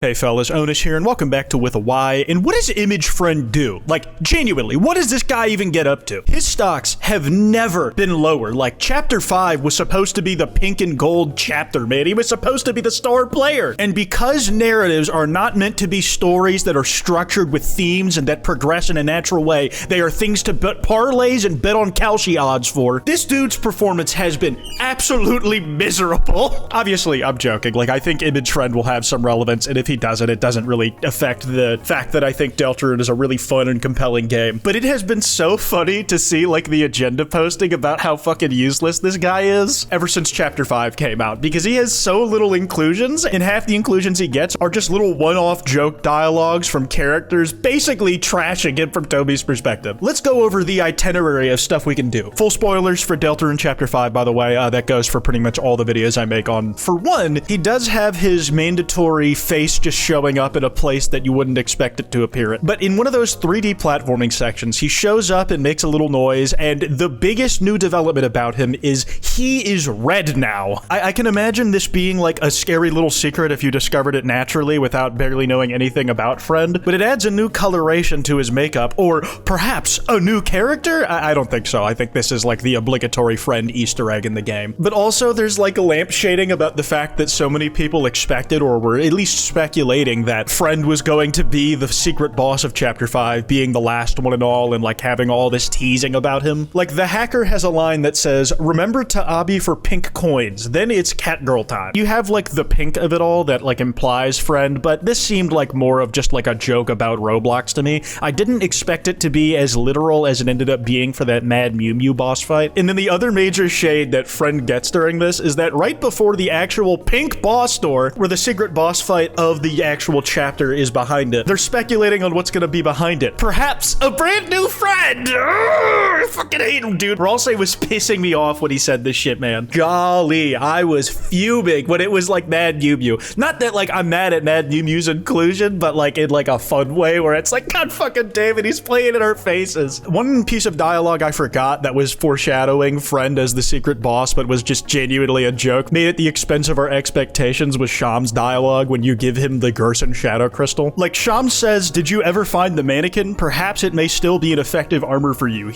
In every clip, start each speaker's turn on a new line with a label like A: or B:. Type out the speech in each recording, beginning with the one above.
A: Hey fellas, Onus here, and welcome back to With a Y. And what does Image Friend do? Like, genuinely, what does this guy even get up to? His stocks have never been lower. Like, Chapter 5 was supposed to be the pink and gold chapter, man. He was supposed to be the star player. And because narratives are not meant to be stories that are structured with themes and that progress in a natural way, they are things to bet parlays and bet on Kalshi odds for, this dude's performance has been absolutely miserable. Obviously, I'm joking. Like, I think Image Friend will have some relevance, and if he doesn't, it doesn't really affect the fact that I think Deltarune is a really fun and compelling game. But it has been so funny to see, like, the agenda posting about how fucking useless this guy is ever since Chapter 5 came out, because he has so little inclusions, and half the inclusions he gets are just little one-off joke dialogues from characters basically trashing him from Toby's perspective. Let's go over the itinerary of stuff we can do. Full spoilers for Deltarune Chapter 5, by the way. That goes for pretty much all the videos I make on. For one, he does have his mandatory face just showing up in a place that you wouldn't expect it to appear at. But in one of those 3D platforming sections, he shows up and makes a little noise, and the biggest new development about him is he is red now. I can imagine this being like a scary little secret if you discovered it naturally without barely knowing anything about Friend, but it adds a new coloration to his makeup, or perhaps a new character? I don't think so. I think this is like the obligatory Friend Easter egg in the game. But also there's like a lamp shading about the fact that so many people expected, or were at least speculating, that Friend was going to be the secret boss of Chapter 5, being the last one and all, and like having all this teasing about him. Like, the hacker has a line that says, "Remember to obby for pink coins, then it's catgirl time." You have like the pink of it all that like implies Friend, but this seemed like more of just like a joke about Roblox to me. I didn't expect it to be as literal as it ended up being for that Mad Mew Mew boss fight. And then the other major shade that Friend gets during this is that right before the actual pink boss door, where the secret boss fight of the actual chapter is behind it, they're speculating on what's gonna be behind it. Perhaps a brand new friend! I fucking hate him, dude. Ralsei was pissing me off when he said this shit, man. Golly, I was fuming when it was like Mad Mew Mew. Not that like I'm mad at Mad Mew Mew's inclusion, but like in like a fun way where it's like, God fucking damn it, he's playing in our faces. One piece of dialogue I forgot that was foreshadowing Friend as the secret boss, but was just genuinely a joke, made at the expense of our expectations, was Sham's dialogue when you give him the Gerson Shadow Crystal. Like, Sham says, "Did you ever find the mannequin? Perhaps it may still be an effective armor for you."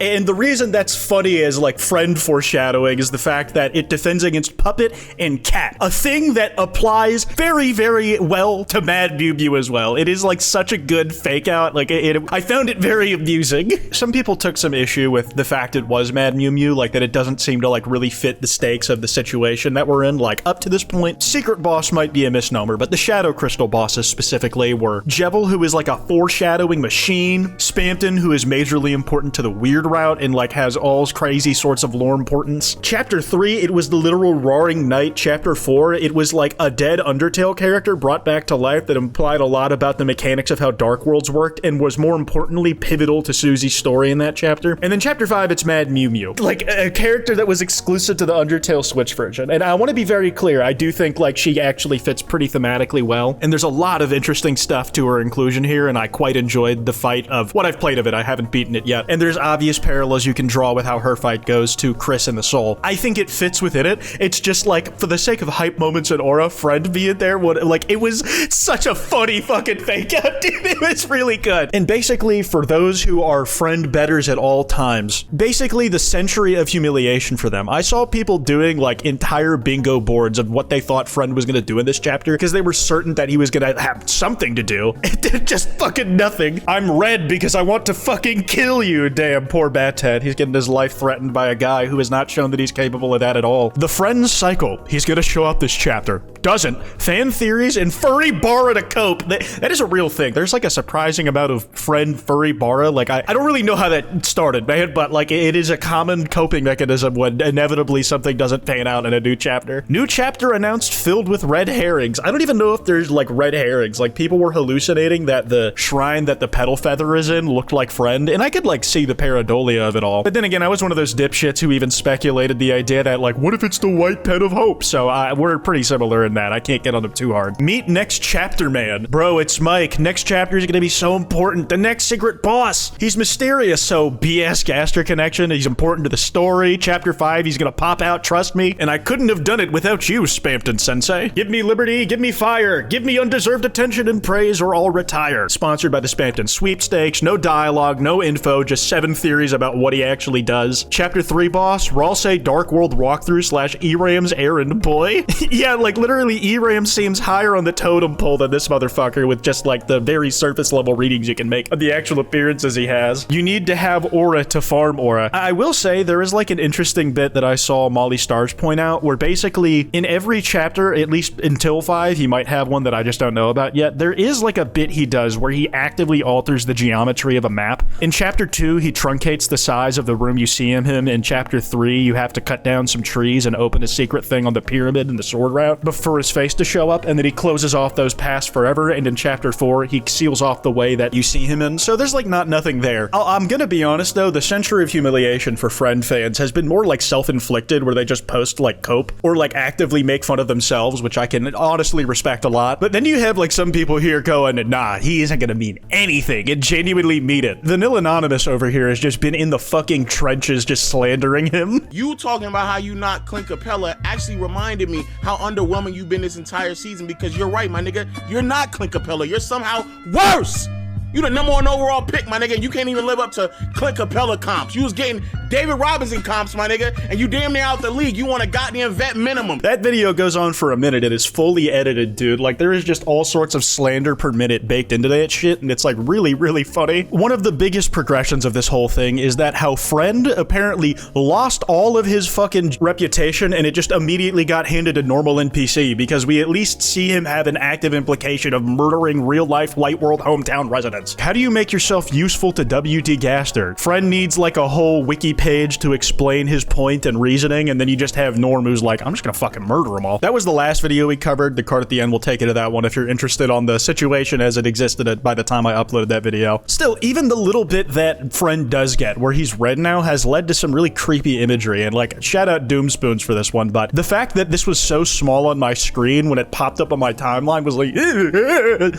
A: And the reason that's funny is like Friend foreshadowing is the fact that it defends against Puppet and Cat, a thing that applies very, very well to Mad Mew Mew as well. It is like such a good fake out. Like I found it very amusing. Some people took some issue with the fact it was Mad Mew Mew, like that it doesn't seem to like really fit the stakes of the situation that we're in. Like, up to this point, secret boss might be a misnomer, but the Shadow Crystal bosses specifically were Jebel, who is like a foreshadowing machine, Spamton, who is majorly important to the weird route and like has all crazy sorts of lore importance. Chapter 3, it was the literal Roaring Knight. Chapter 4, it was like a dead Undertale character brought back to life that implied a lot about the mechanics of how Dark Worlds worked and was more importantly pivotal to Susie's story in that chapter. And then Chapter 5, it's Mad Mew Mew, like a character that was exclusive to the Undertale Switch version. And I want to be very clear, I do think like she actually fits pretty thematically well, and there's a lot of interesting stuff to her inclusion here, and I quite enjoyed the fight of what I've played of it. I haven't beaten it yet, and there's obvious parallels you can draw with how her fight goes to Chris and the Soul. I think it fits within it. It's just like, for the sake of hype moments and aura, Friend being there, it was such a funny fucking fake out, dude. It was really good. And basically, for those who are Friend betters at all times, basically the century of humiliation for them. I saw people doing like entire bingo boards of what they thought Friend was gonna do in this chapter, because they were certain that he was gonna have something to do. It did just fucking nothing. I'm red because I want to fucking kill you. Damn, poor Bathead. He's getting his life threatened by a guy who has not shown that he's capable of that at all. The Friend cycle. He's gonna show up this chapter. Doesn't. Fan theories and furry bara to cope. That is a real thing. There's like a surprising amount of Friend furry bara. Like, I don't really know how that started, man, but like it is a common coping mechanism when inevitably something doesn't pan out in a new chapter. New chapter announced filled with red herrings. I don't even know if there's like red herrings. Like, people were hallucinating that the shrine that the petal feather is in looked like Friend, and I could like see the pareidolia of it all. But then again, I was one of those dipshits who even speculated the idea that like, what if it's the white pen of hope? So we're pretty similar in that. I can't get on them too hard. Meet next chapter man. Bro, it's Mike. Next chapter is gonna be so important. The next secret boss. He's mysterious, so BS Gaster connection. He's important to the story. Chapter 5, he's gonna pop out, trust me. And I couldn't have done it without you, Spamton Sensei. Give me liberty, give me me fire, give me undeserved attention and praise, or I'll retire. Sponsored by the Spampton Sweepstakes. No dialogue, no info, just 7 theories about what he actually does. Chapter 3 boss, Ralsei Dark World walkthrough / E-Ram's errand boy. Yeah, like literally E-Ram seems higher on the totem pole than this motherfucker with just like the very surface level readings you can make of the actual appearances he has. You need to have aura to farm aura. I will say there is like an interesting bit that I saw Molly Stars point out where basically in every chapter, at least until 5, he might have one that I just don't know about yet, there is like a bit he does where he actively alters the geometry of a map. In chapter 2, he truncates the size of the room you see him in. In chapter 3, you have to cut down some trees and open a secret thing on the pyramid and the sword route before his face to show up, and then he closes off those paths forever, and in chapter 4, he seals off the way that you see him in. So there's like nothing there. I'm gonna be honest though, the Century of Humiliation for Friend fans has been more like self-inflicted, where they just post like cope or like actively make fun of themselves, which I can honestly respect a lot. But then you have like some people here going, nah, he isn't gonna mean anything and genuinely mean it. Vanilla Anonymous over here has just been in the fucking trenches just slandering him.
B: You talking about how you not Clint Capella actually reminded me how underwhelming you've been this entire season, because you're right, my nigga. You're not Clint Capella. You're somehow worse. You the #1 overall pick, my nigga, and you can't even live up to Clint Capella comps. You was getting David Robinson comps, my nigga, and you damn near out the league. You want a goddamn vet minimum.
A: That video goes on for a minute. It is fully edited, dude. Like, there is just all sorts of slander per minute baked into that shit, and it's like really, really funny. One of the biggest progressions of this whole thing is that how Friend apparently lost all of his fucking reputation, and it just immediately got handed to normal NPC, because we at least see him have an active implication of murdering real-life Light World hometown residents. How do you make yourself useful to W.D. Gaster? Friend needs like a whole wiki page to explain his point and reasoning, and then you just have Norm who's like, I'm just gonna fucking murder them all. That was the last video we covered. The card at the end will take you to that one if you're interested on the situation as it existed by the time I uploaded that video. Still, even the little bit that Friend does get, where he's red now, has led to some really creepy imagery, and like, shout out Doomspoons for this one, but the fact that this was so small on my screen when it popped up on my timeline was like,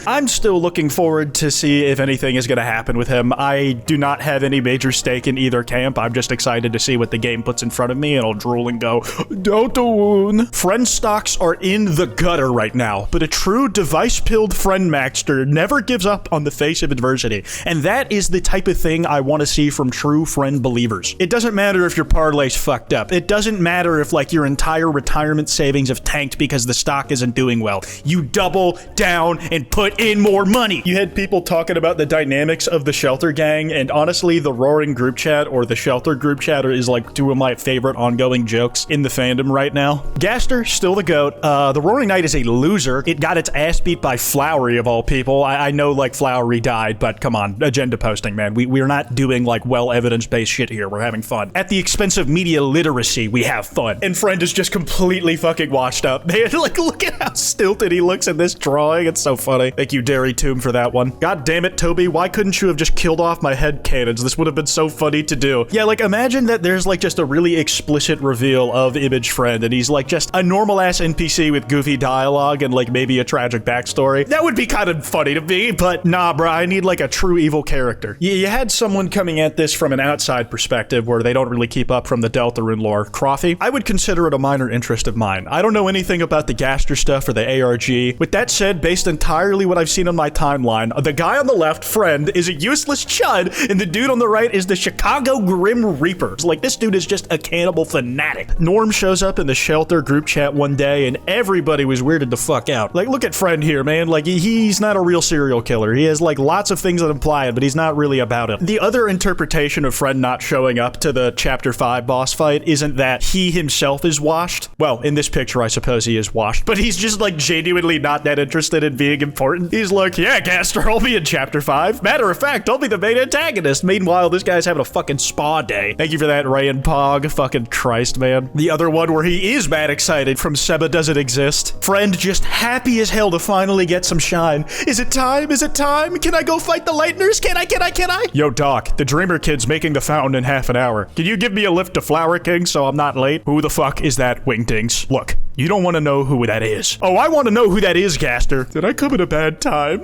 A: I'm still looking forward to see if anything is going to happen with him. I do not have any major stake in either camp. I'm just excited to see what the game puts in front of me, and I'll drool and go, Deltarune. Friend stocks are in the gutter right now, but a true device-pilled Friend Maxter never gives up on the face of adversity, and that is the type of thing I want to see from true Friend believers. It doesn't matter if your parlay's fucked up. It doesn't matter if like your entire retirement savings have tanked because the stock isn't doing well. You double down and put in more money. You had people talking about the dynamics of the Shelter gang, and honestly, the Roaring group chat or the Shelter group chat is like 2 of my favorite ongoing jokes in the fandom right now. Gaster, still the GOAT. The Roaring Knight is a loser. It got its ass beat by Flowery of all people. I know like Flowery died, but come on, agenda posting, man. We're not doing like well evidence-based shit here. We're having fun. At the expense of media literacy, we have fun. And Friend is just completely fucking washed up. Man, like, look at how stilted he looks in this drawing. It's so funny. Thank you, Derry Tomb, for that one. God damn it, Toby. Why couldn't you have just killed off my head cannons? This would have been so funny to do. Yeah, like, imagine that there's like just a really explicit reveal of Image Friend, and he's like just a normal-ass NPC with goofy dialogue and like maybe a tragic backstory. That would be kind of funny to me, but nah, bro, I need like a true evil character. You had someone coming at this from an outside perspective where they don't really keep up from the Deltarune lore. Croffy, I would consider it a minor interest of mine. I don't know anything about the Gaster stuff or the ARG. With that said, based entirely what I've seen on my timeline, the guy on the left, Friend, is a useless chud, and the dude on the right is the Chicago Grim Reaper. Like, this dude is just a cannibal fanatic. Norm shows up in the Shelter group chat one day, and everybody was weirded the fuck out. Like, look at Friend here, man. Like, he's not a real serial killer. He has, like, lots of things that imply it, but he's not really about it. The other interpretation of Friend not showing up to the Chapter 5 boss fight isn't that he himself is washed. Well, in this picture, I suppose he is washed, but he's just, like, genuinely not that interested in being important. He's like, yeah, Gaster, I'll be in Chapter 5. Matter of fact, I'll be the main antagonist. Meanwhile, this guy's having a fucking spa day. Thank you for that, Ray and Pog. Fucking Christ, man. The other one where he is mad excited from Seba Doesn't Exist. Friend just happy as hell to finally get some shine. Is it time? Is it time? Can I go fight the Lightners? Can I? Yo, Doc, the Dreamer Kid's making the fountain in half an hour. Can you give me a lift to Flower King so I'm not late? Who the fuck is that, Wingdings? Look, you don't want to know who that is. Oh, I want to know who that is, Gaster. Did I come at a bad time?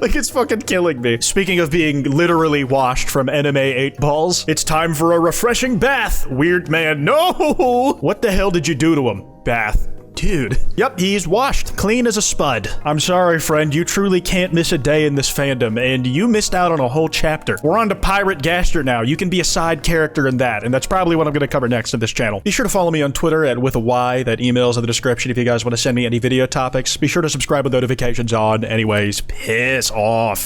A: Like, it's fucking killing me. Speaking of being literally washed from anime 8 balls, it's time for a refreshing bath. Weird man, no! What the hell did you do to him? Bath. dude. Yep, he's washed. Clean as a spud. I'm sorry, friend. You truly can't miss a day in this fandom, and you missed out on a whole chapter. We're on to Pirate Gaster now. You can be a side character in that, and that's probably what I'm going to cover next in this channel. Be sure to follow me on Twitter at @withany. That email's in the description if you guys want to send me any video topics. Be sure to subscribe with notifications on. Anyways, piss off.